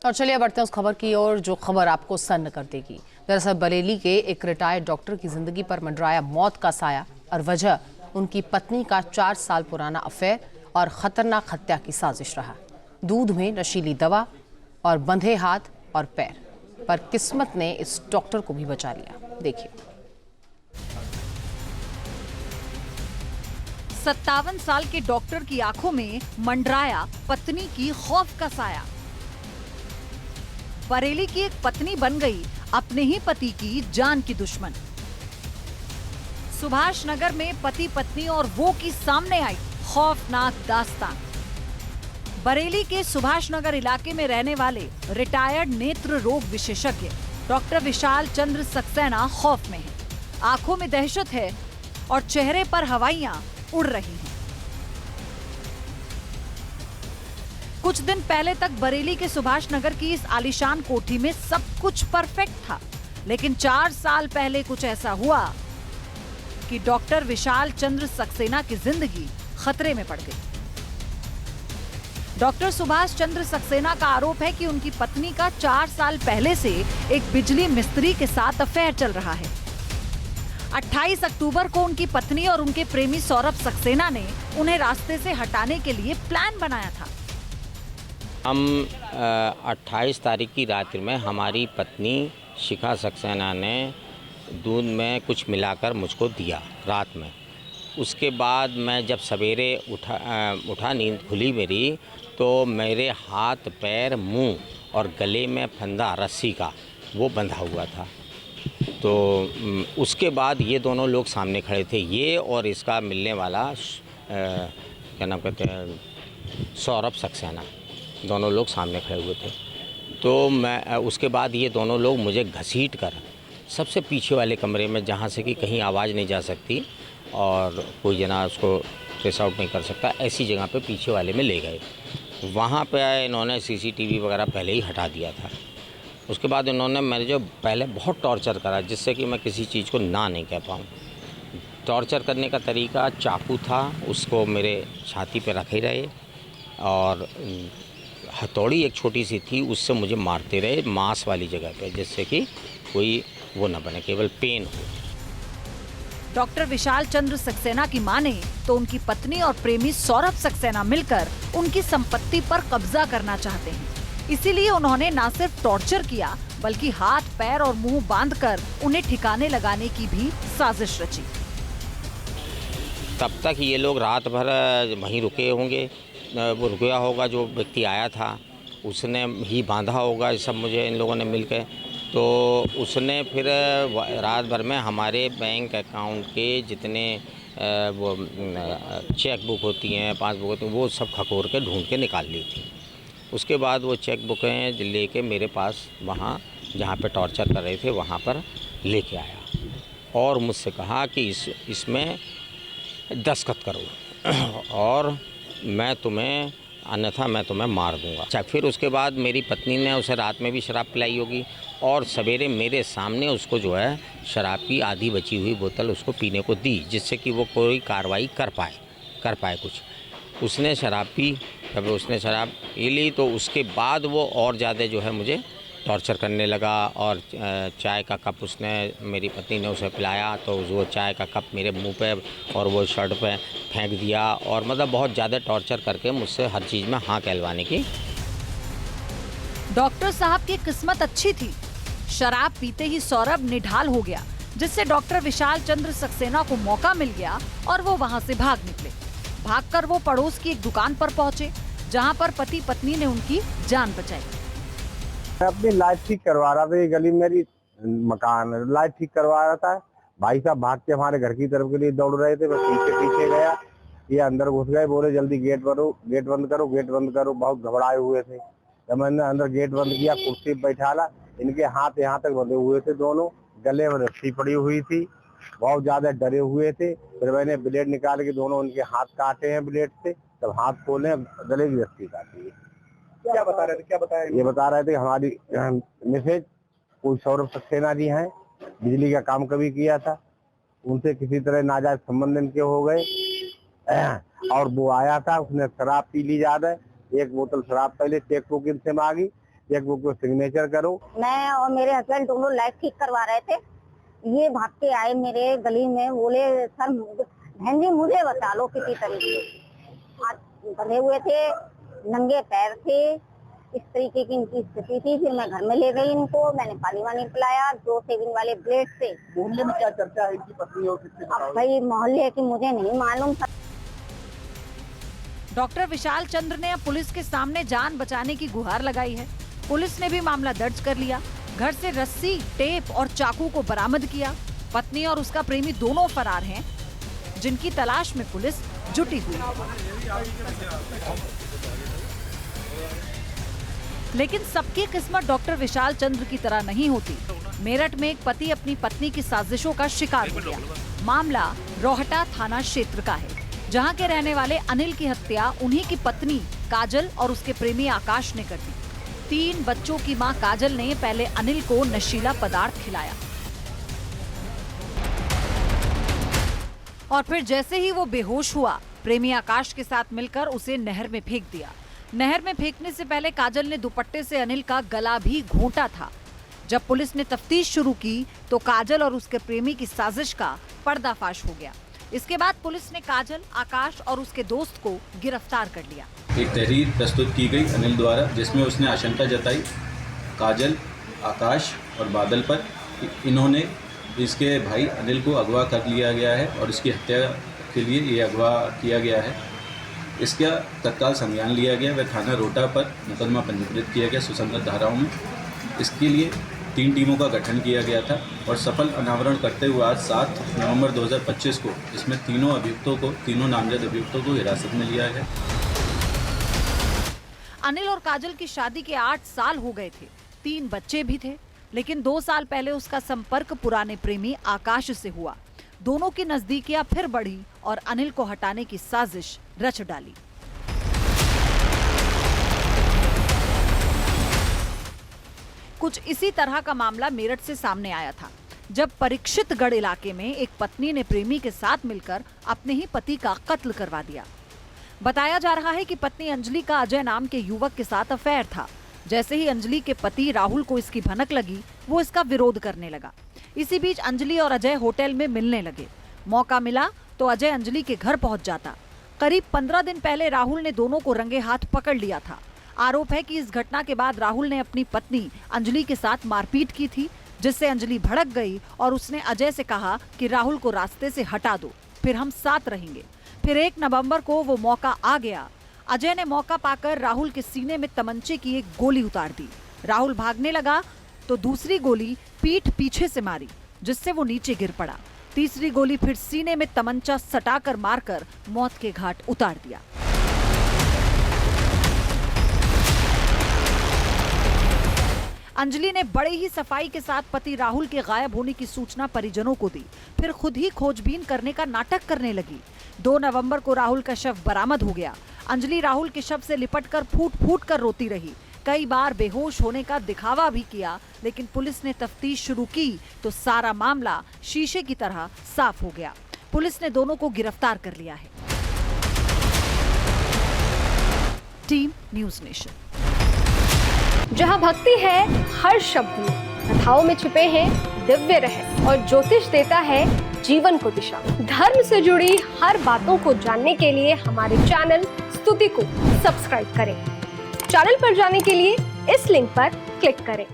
और चलिए बढ़ते हैं उस खबर की ओर जो खबर आपको सन्न कर देगी। दरअसल बरेली के एक रिटायर्ड डॉक्टर की जिंदगी पर मंडराया मौत का साया और वजह उनकी पत्नी का 4 साल पुराना अफेयर और खतरनाक हत्या की साजिश रहा। दूध में नशीली दवा और बंधे हाथ और पैर, पर किस्मत ने इस डॉक्टर को भी बचा लिया। देखिए। 57 साल के डॉक्टर की आंखों में मंडराया पत्नी की खौफ का साया। बरेली की एक पत्नी बन गई अपने ही पति की जान की दुश्मन। सुभाष नगर में पति पत्नी और वो की सामने आई खौफनाक दास्तान। बरेली के सुभाष नगर इलाके में रहने वाले रिटायर्ड नेत्र रोग विशेषज्ञ डॉक्टर विशाल चंद्र सक्सेना खौफ में हैं। आंखों में दहशत है और चेहरे पर हवाइयां उड़ रही हैं। कुछ दिन पहले तक बरेली के सुभाष नगर की इस आलीशान कोठी में सब कुछ परफेक्ट था, लेकिन 4 साल पहले कुछ ऐसा हुआ कि डॉक्टर विशाल चंद्र सक्सेना की जिंदगी खतरे में पड़ गई। डॉक्टर सुभाष चंद्र सक्सेना का आरोप है कि उनकी पत्नी का 4 साल पहले से एक बिजली मिस्त्री के साथ अफेयर चल रहा है। 28 अक्टूबर को उनकी पत्नी और उनके प्रेमी सौरभ सक्सेना ने उन्हें रास्ते से हटाने के लिए प्लान बनाया था। हम 28 तारीख की रात्रि में हमारी पत्नी शिखा सक्सेना ने दूध में कुछ मिलाकर मुझको दिया रात में। उसके बाद मैं जब सवेरे उठा नींद खुली मेरी, तो मेरे हाथ पैर मुंह और गले में फंदा रस्सी का वो बंधा हुआ था। तो उसके बाद ये दोनों लोग सामने खड़े थे, ये और इसका मिलने वाला क्या नाम कहते हैं सौरभ सक्सेना, दोनों लोग सामने खड़े हुए थे। तो मैं उसके बाद ये दोनों लोग मुझे घसीट कर सबसे पीछे वाले कमरे में, जहाँ से कि कहीं आवाज़ नहीं जा सकती और कोई जना उसको ट्रेस आउट नहीं कर सकता, ऐसी जगह पे पीछे वाले में ले गए। वहाँ पे इन्होंने सीसीटीवी वगैरह पहले ही हटा दिया था। उसके बाद इन्होंने मेरे जो पहले बहुत टॉर्चर करा, जिससे कि मैं किसी चीज़ को ना नहीं कह पाऊँ। टॉर्चर करने का तरीका चाकू था, उसको मेरे छाती पे रखे रहे और हथौड़ी एक छोटी सी थी, उससे मुझे मारते रहे मांस वाली जगह पे, जिससे कि कोई वो ना बने, केवल पेन हो। डॉक्टर विशाल चंद्र सक्सेना की माने तो उनकी पत्नी और प्रेमी सौरभ सक्सेना मिलकर उनकी संपत्ति पर कब्जा करना चाहते हैं। इसीलिए उन्होंने न सिर्फ टॉर्चर किया, बल्कि हाथ पैर और मुंह बांधकर उन्हें ठिकाने लगाने की भी साजिश रची। तब तक ये लोग रात भर वहीं रुके होंगे, वो रुका होगा, जो व्यक्ति आया था उसने ही बांधा होगा, सब मुझे इन लोगों ने मिलकर। तो उसने फिर रात भर में हमारे बैंक अकाउंट के जितने वो चेक बुक होती हैं, पासबुक होती हैं, वो सब खकोर के ढूंढ के निकाल ली थी। उसके बाद वो चेक बुकें लेके मेरे पास वहाँ जहाँ पे टॉर्चर कर रहे थे वहाँ पर लेके आया और मुझसे कहा कि इसमें दस्तखत करो और मैं तुम्हें, अन्यथा मैं तुम्हें मार दूंगा। अच्छा, फिर उसके बाद मेरी पत्नी ने उसे रात में भी शराब पिलाई होगी और सवेरे मेरे सामने उसको जो है शराब की आधी बची हुई बोतल उसको पीने को दी, जिससे कि वो कोई कार्रवाई कर पाए कुछ। उसने शराब पी, जब उसने शराब पी ली तो उसके बाद वो और ज़्यादा जो है मुझे टॉर्चर करने लगा और चाय का कप उसने, मेरी पत्नी ने उसे पिलाया तो वो चाय का कप मेरे मुंह पे और वो शर्ट पे फेंक दिया और मतलब बहुत ज़्यादा टॉर्चर करके मुझसे हर चीज़ में हाँ कहलवाने की। डॉक्टर साहब की किस्मत अच्छी थी, शराब पीते ही सौरभ निढाल हो गया, जिससे डॉक्टर विशाल चंद्र सक्सेना को मौका मिल गया और वो वहाँ से भाग निकले। भागकर वो पड़ोस की एक दुकान पर पहुँचे, जहाँ पर पति पत्नी ने उनकी जान बचाई। मैं अपनी लाइट ठीक करवा रहा था, ये गली मेरी मकान लाइट ठीक करवा रहा था। भाई साहब भाग के हमारे घर की तरफ के लिए दौड़ रहे थे, मैं पीछे गया, ये अंदर घुस गए, बोले जल्दी गेट बंद करो। बहुत घबराए हुए थे। जब मैंने अंदर गेट बंद किया, कुर्सी पर बैठाला, इनके हाथ यहाँ तक बंधे हुए थे, दोनों गले में रस्सी पड़ी हुई थी, बहुत ज्यादा डरे हुए थे। फिर मैंने ब्लेड निकाल के दोनों उनके हाथ काटे हैं ब्लेड से, तब हाथ खोले, गले की रस्सी काटी है। क्या बता रहे थे? ये बता रहे थे हमारी मिसेज कोई सौरभ सक्सेना जी हैं, बिजली का काम कभी किया था, उनसे किसी तरह नाजायज संबंध इनके हो गए और वो आया था, उसने शराब पी ली ज्यादा, एक बोतल शराब पहले चेक बुक इनसे मांगी, चेकबुक को सिग्नेचर करो। मैं और मेरे हस्बैंड दोनों लाइट ठीक करवा रहे थे, ये भाग के आए मेरे गली में, बोले सर बहन जी मुझे बचा लो किसी तरीके से। हाथ बंधे हुए थे, नंगे पैर थे, इस तरीके की इनकी स्थिति थी। फिर मैं घर में ले गई इनको, मैंने पानी वानी पिलाया, 2 शेविंग वाले ब्लेड से। मोहल्ले में क्या चर्चा है इनकी पत्नी और किससे? अब भाई मोहल्ले की मुझे नहीं मालूम। डॉक्टर विशाल चंद्र ने अब पुलिस के सामने जान बचाने की गुहार लगाई है। पुलिस ने भी मामला दर्ज कर लिया। घर से रस्सी, टेप और चाकू को बरामद किया। पत्नी और उसका प्रेमी दोनों फरार हैं, जिनकी तलाश में पुलिस जुटी हुई है। लेकिन सबकी किस्मत डॉक्टर विशाल चंद्र की तरह नहीं होती। मेरठ में एक पति अपनी पत्नी की साजिशों का शिकार हो गया। मामला रोहटा थाना क्षेत्र का है, जहां के रहने वाले अनिल की हत्या उन्हीं की पत्नी काजल और उसके प्रेमी आकाश ने कर दी। 3 बच्चों की मां काजल ने पहले अनिल को नशीला पदार्थ खिलाया और फिर जैसे ही वो बेहोश हुआ, प्रेमी आकाश के साथ मिलकर उसे नहर में फेंक दिया। नहर में फेंकने से पहले काजल ने दुपट्टे से अनिल का गला भी घोंटा था। जब पुलिस ने तफ्तीश शुरू की तो काजल और उसके प्रेमी की साजिश का पर्दाफाश हो गया। इसके बाद पुलिस ने काजल, आकाश और उसके दोस्त को गिरफ्तार कर लिया। एक तहरीर प्रस्तुत की गई अनिल द्वारा, जिसमें उसने आशंका जताई काजल, आकाश और बादल पर इन्होंने इसके भाई अनिल को अगवा कर लिया गया है और इसकी हत्या के लिए ये अगवा किया गया है। इसका तत्काल संज्ञान लिया गया व थाना रोहटा पर मुकदमा पंजीकृत किया गया सुसंगत धाराओं में। इसके लिए 3 टीमों का गठन किया गया था और सफल अनावरण करते हुए आज 7 नवंबर 2025 को इसमें तीनों नामजद अभियुक्तों को हिरासत में लिया गया। अनिल और काजल की शादी के 8 साल हो गए थे, 3 बच्चे भी थे, लेकिन 2 साल पहले उसका संपर्क पुराने प्रेमी आकाश से हुआ। दोनों की नजदीकियां फिर बढ़ी और अनिल को हटाने की साजिश रच डाली। कुछ इसी तरह का मामला मेरठ से सामने आया था, जब परीक्षितगढ़ इलाके में एक पत्नी ने प्रेमी के साथ मिलकर अपने ही पति का कत्ल करवा दिया। बताया जा रहा है कि पत्नी अंजलि का अजय नाम के युवक के साथ अफेयर था। जैसे ही अंजलि के पति राहुल को इसकी भनक लगी, वो इसका विरोध करने लगा। इसी बीच अंजलि और अजय होटल में मिलने लगे। मौका मिला तो अजय अंजलि के घर पहुंच जाता। करीब 15 दिन पहले राहुल ने दोनों को रंगे हाथ पकड़ लिया था। आरोप है कि इस घटना के बाद राहुल ने अपनी पत्नी अंजलि के साथ मारपीट की थी, जिससे अंजलि भड़क गई और उसने अजय से कहा कि राहुल को रास्ते से हटा दो, फिर हम साथ रहेंगे। फिर 1 नवंबर को वो मौका आ गया। अजय ने मौका पाकर राहुल के सीने में तमंचे की एक गोली उतार दी। राहुल भागने लगा तो दूसरी गोली पीठ पीछे से मारी, जिससे वो नीचे गिर पड़ा। तीसरी गोली फिर सीने में तमंचा सटाकर मारकर मौत के घाट उतार दिया। अंजलि ने बड़े ही सफाई के साथ पति राहुल के गायब होने की सूचना परिजनों को दी, फिर खुद ही खोजबीन करने का नाटक करने लगी। 2 नवंबर को राहुल का शव बरामद हो गया। अंजलि राहुल के शव से लिपटकर फूट फूट कर रोती रही। कई बार बेहोश होने का दिखावा भी किया, लेकिन पुलिस ने तफ्तीश शुरू की तो सारा मामला शीशे की तरह साफ हो गया। पुलिस ने दोनों को गिरफ्तार कर लिया है। Team news nation. जहां भक्ति है हर शब्द में, कथाओं में छुपे हैं दिव्य रहस्य और ज्योतिष देता है जीवन को दिशा। धर्म से जुड़ी हर बातों को जानने के लिए हमारे चैनल स्तुति को सब्सक्राइब करें। चैनल पर जाने के लिए इस लिंक पर क्लिक करें।